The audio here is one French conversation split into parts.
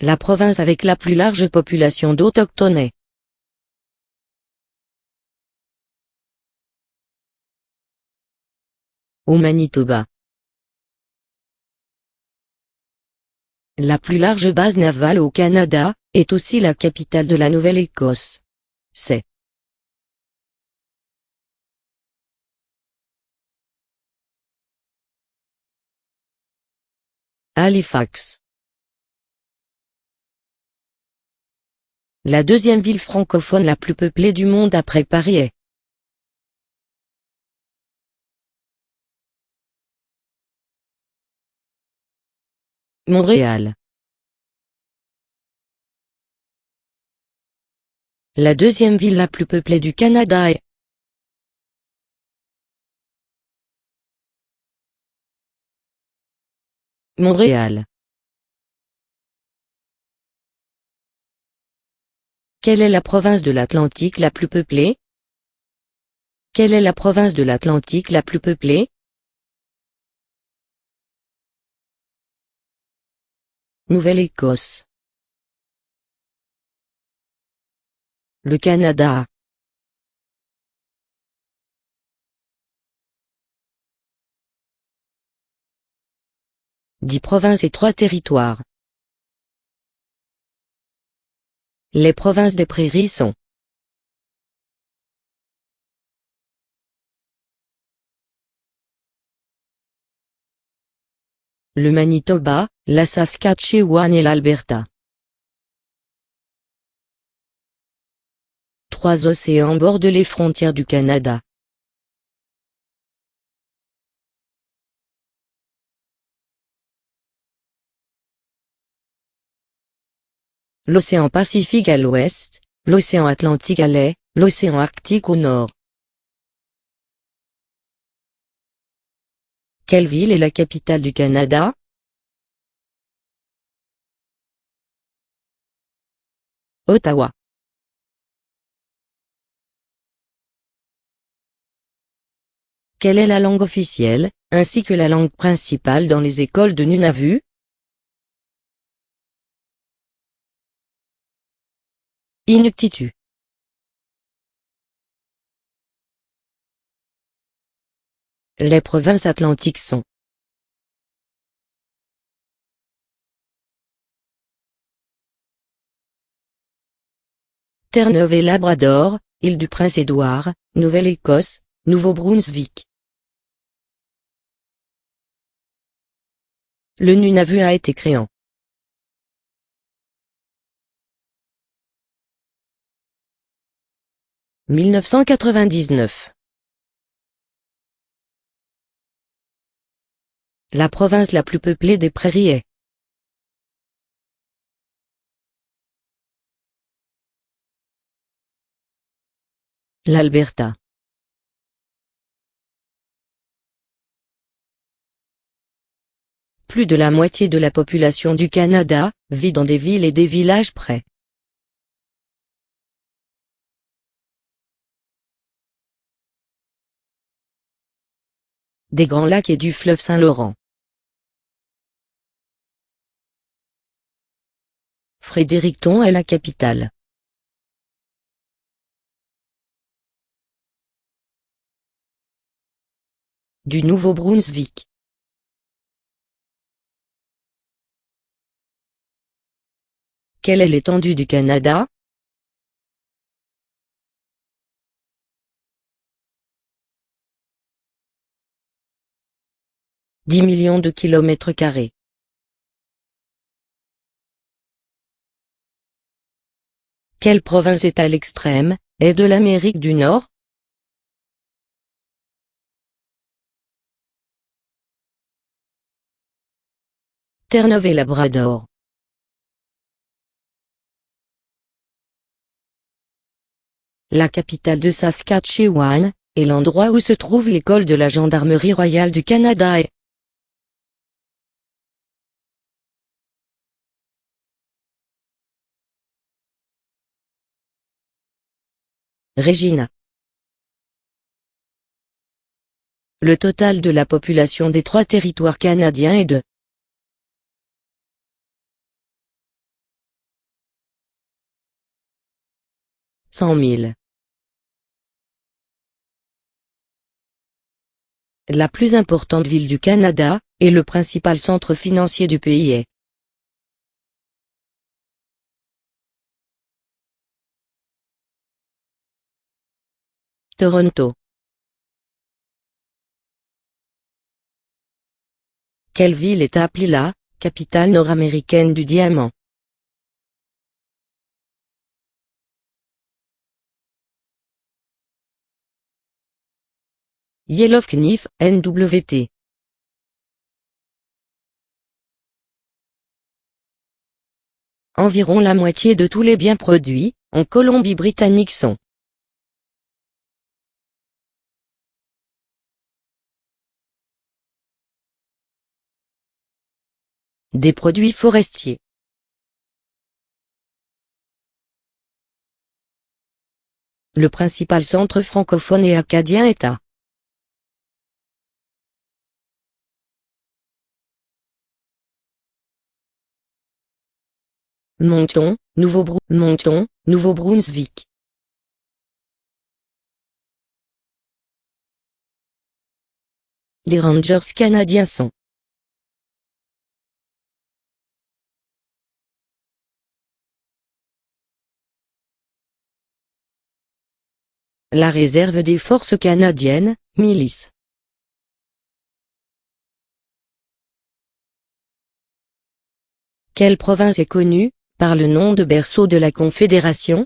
La province avec la plus large population d'autochtones. Au Manitoba. La plus large base navale au Canada, est aussi la capitale de la Nouvelle-Écosse. C'est Halifax. La deuxième ville francophone la plus peuplée du monde après Paris est Montréal. La deuxième ville la plus peuplée du Canada est Montréal. Quelle est la province de l'Atlantique la plus peuplée? Quelle est la province de l'Atlantique la plus peuplée? Nouvelle-Écosse. Le Canada. 10 provinces et 3 territoires. Les provinces des prairies sont le Manitoba, la Saskatchewan et l'Alberta. 3 océans bordent les frontières du Canada. L'océan Pacifique à l'ouest, l'océan Atlantique à l'est, l'océan Arctique au nord. Quelle ville est la capitale du Canada? Ottawa. Quelle est la langue officielle, ainsi que la langue principale dans les écoles de Nunavut? Inuktitut. Les provinces atlantiques sont Terre-Neuve et Labrador, Île-du-Prince-Édouard, Nouvelle-Écosse, Nouveau-Brunswick. Le Nunavut a été créé en 1999. La province la plus peuplée des prairies est l'Alberta. Plus de la moitié de la population du Canada vit dans des villes et des villages près des Grands Lacs et du fleuve Saint-Laurent. Fredericton est la capitale du Nouveau-Brunswick. Quelle est l'étendue du Canada? « 10 millions de kilomètres carrés. Quelle province est à l'extrême est de l'Amérique du Nord? Terre-Neuve et Labrador. La capitale de Saskatchewan, est l'endroit où se trouve l'école de la Gendarmerie royale du Canada et Regina. Le total de la population des 3 territoires canadiens est de 100 000. La plus importante ville du Canada, et le principal centre financier du pays est Toronto. Quelle ville est appelée la capitale nord-américaine du diamant? Yellowknife, NWT. Environ la moitié de tous les biens produits, en Colombie-Britannique sont des produits forestiers. Le principal centre francophone et acadien est à Moncton, Nouveau-Brunswick. Les Rangers canadiens sont la réserve des forces canadiennes, milice. Quelle province est connue par le nom de berceau de la Confédération?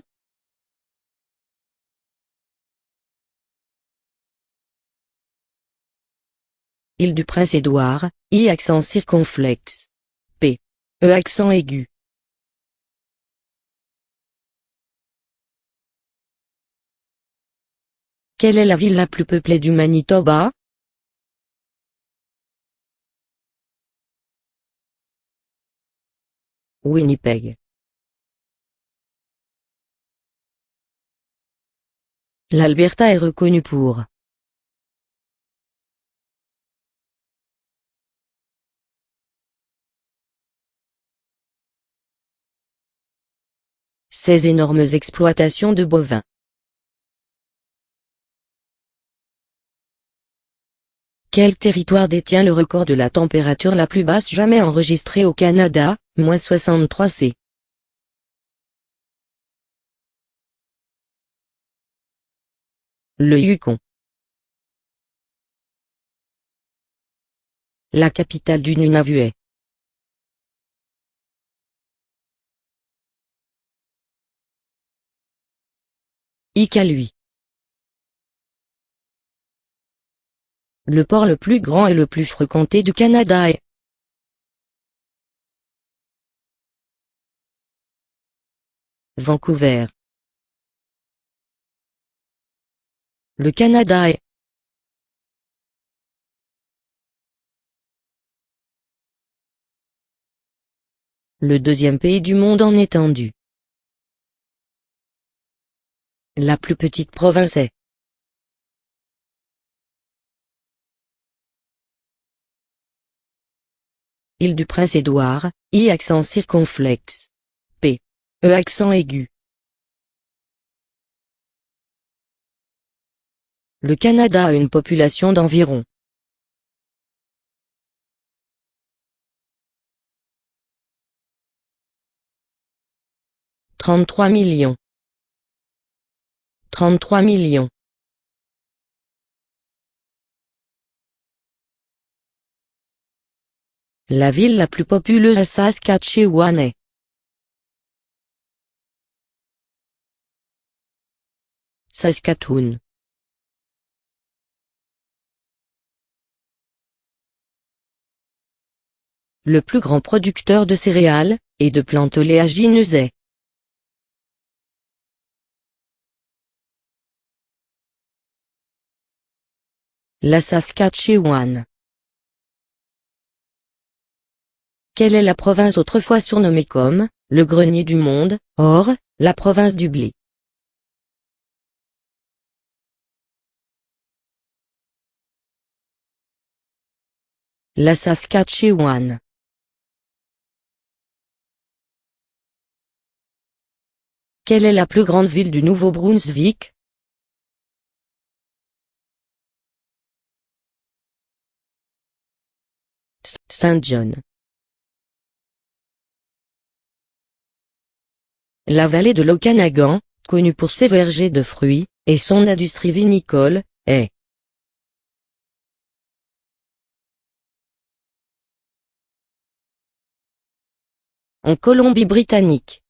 Île du Prince-Édouard, I accent circonflexe. P. E accent aigu. Quelle est la ville la plus peuplée du Manitoba? Winnipeg. L'Alberta est reconnue pour ses énormes exploitations de bovins. Quel territoire détient le record de la température la plus basse jamais enregistrée au Canada, -63°C? Le Yukon. La capitale du Nunavut est Iqaluit. Le port le plus grand et le plus fréquenté du Canada est Vancouver. Le Canada est le deuxième pays du monde en étendue. La plus petite province est Île du Prince-Édouard, I accent circonflexe. P. E accent aigu. Le Canada a une population d'environ 33 millions. 33 millions. La ville la plus populeuse à Saskatchewan est Saskatoon. Le plus grand producteur de céréales et de plantes oléagineuses est la Saskatchewan. Quelle est la province autrefois surnommée comme le grenier du monde? Or, la province du blé. La Saskatchewan. Quelle est la plus grande ville du Nouveau-Brunswick? Saint John. La vallée de l'Okanagan, connue pour ses vergers de fruits, et son industrie vinicole, est en Colombie-Britannique.